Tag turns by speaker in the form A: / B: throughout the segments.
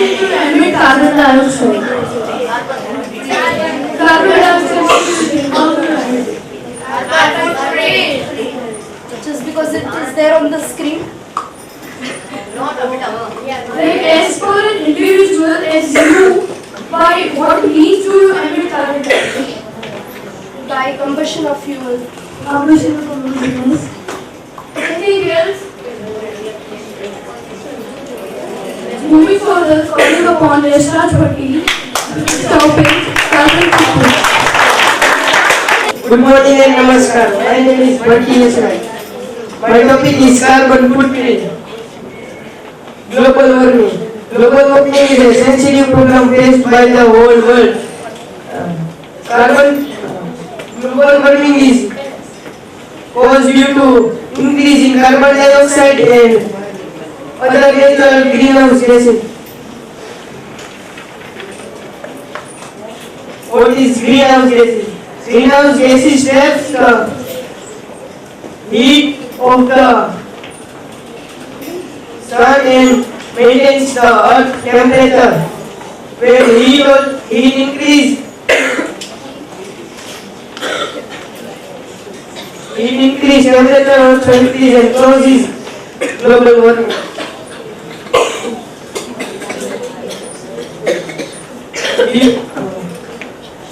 A: need to emit carbon dioxide? Carbon dioxide
B: Just because it is there on the screen.
A: like as for an individual as you, by what means do you emit carbon dioxide?
B: By combustion of fuel.
A: Combustion of combustibles. Anything else? Moving further, calling upon Yashraj Bhatti, topic carbon footprint.
C: Good morning and namaskar. My name is Bhatti Yashraj. My topic is carbon footprint. Global warming. Global warming is a sensitive problem faced by the whole world. Global warming is caused due to increase in carbon dioxide and other natural greenhouse gases. What is greenhouse gases? Greenhouse gases traps the heat of the sun and maintains the earth temperature. When heat increase, temperature also increase and causes global warming.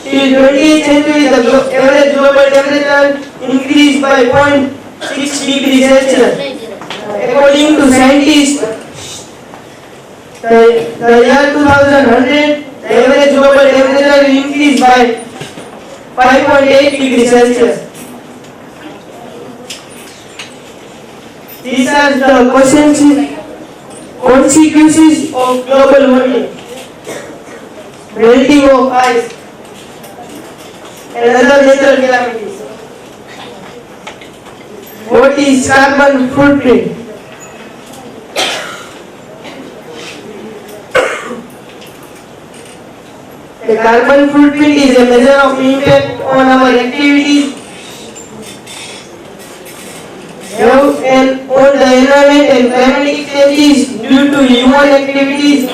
C: Till 20th century, the average global temperature increased by 0.6 degrees Celsius. According to scientists, the year 2100, the average global temperature will increase by 5.8 degrees Celsius. These are the consequences of global warming: melting of ice and other natural calamities. What is carbon footprint? The carbon footprint is a measure of impact on our activities and on the environment and climatic changes due to human activities.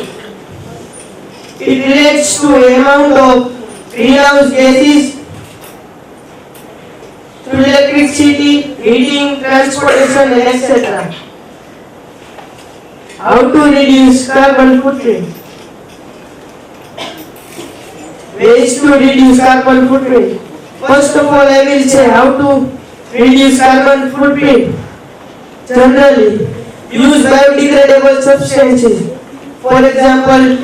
C: It relates to amount of greenhouse gases through electricity, heating, transportation, and etc. How to reduce carbon footprint? Ways to reduce carbon footprint. First of all, I will say how to reduce carbon footprint. Generally, use biodegradable substances. For example,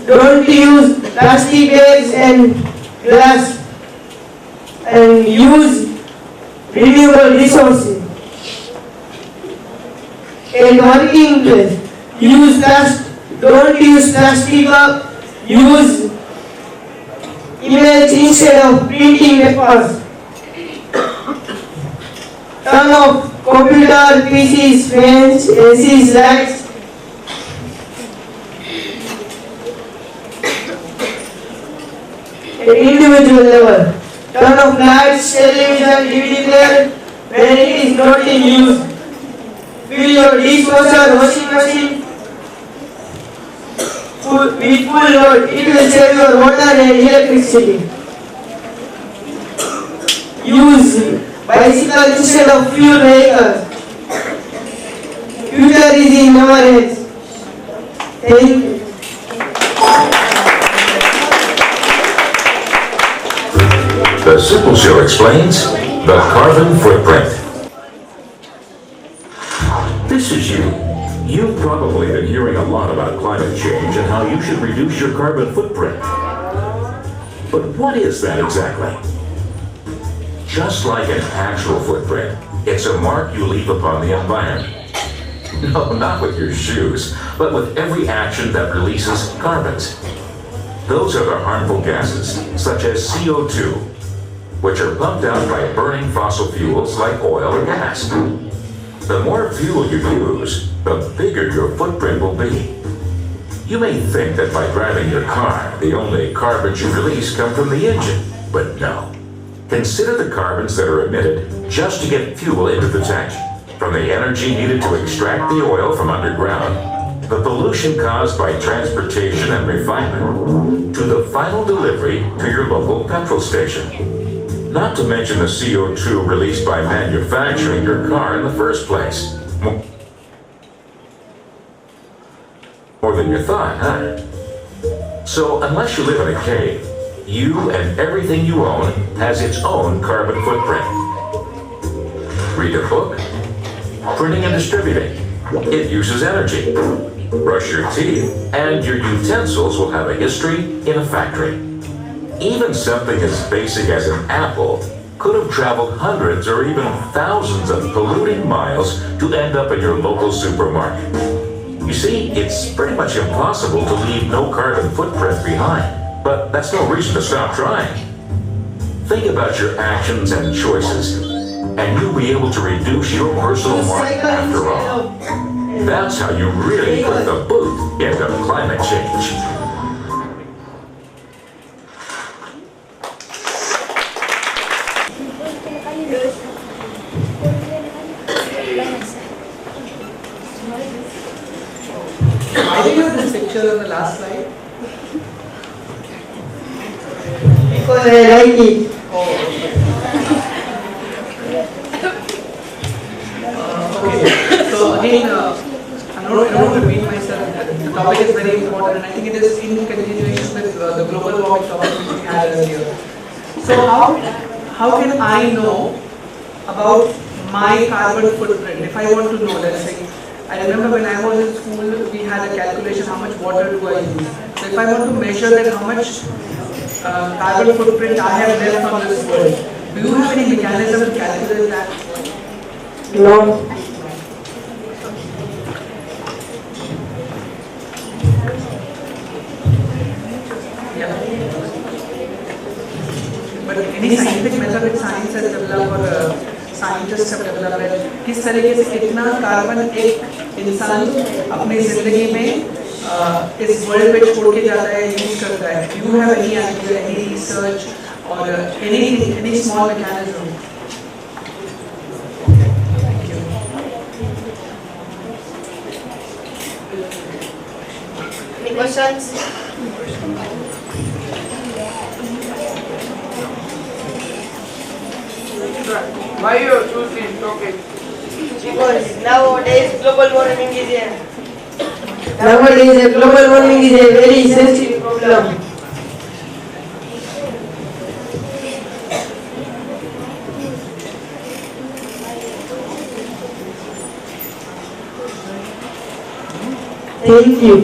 C: don't use plastic bags and glass, and use renewable resources. And working place, don't use plastic cup, use image instead of printing papers. Turn off computer, PCs, fans, ACs, lights. At individual level, turn off lights, television, DVD player when it is not in use. Fill your dishwasher, washing machine with full load. It will save your water and electricity. Use bicycle instead of fuel vehicles. Future is in our hands. Thank you.
D: The Simple Show explains the carbon footprint. This is you. You've probably been hearing a lot about climate change and how you should reduce your carbon footprint. But what is that exactly? Just like an actual footprint, it's a mark you leave upon the environment. No, not with your shoes, but with every action that releases carbons. Those are the harmful gases, such as CO2, which are pumped out by burning fossil fuels like oil or gas. The more fuel you use, the bigger your footprint will be. You may think that by driving your car, the only carbons you release come from the engine, but no. Consider the carbons that are emitted just to get fuel into the tank, from the energy needed to extract the oil from underground, the pollution caused by transportation and refinement to the final delivery to your local petrol station. Not to mention the CO2 released by manufacturing your car in the first place. More than you thought, huh? So unless you live in a cave, you and everything you own has its own carbon footprint. Read a book, printing and distributing. It uses energy. Brush your teeth, and your utensils will have a history in a factory. Even something as basic as an apple could have traveled hundreds or even thousands of polluting miles to end up in your local supermarket. You see, it's pretty much impossible to leave no carbon footprint behind, but that's no reason to stop trying. Think about your actions and choices, and you'll be able to reduce your personal mark after all. That's how you really put the boot into climate change.
E: Why did you have this picture on the last slide?
C: Because I like it.
E: Okay. So again, I don't want to repeat myself. The topic is very important, and I think it is in continuation with the global warming topic which we had earlier. So how can I know about my carbon footprint? If I want to know, let's say, I remember when I was in school, we had a calculation how much water do I use. So if I want to measure that how much carbon footprint I have left from this world, do you have any mechanism to calculate that?
C: No.
E: Yeah. But any scientific method which science has developed or scientist have developed किस तरीके से कितना carbon एक इंसान अपनी जिंदगी में इस वर्ल्ड पे छोड़ के जाता है, यूज करता है. You have any idea, any research or any small mechanism? Thank you.
B: Any questions?
F: Why you choose this topic?
G: Because nowadays global warming is a
C: Nowadays, global warming is a very sensitive problem. Thank you.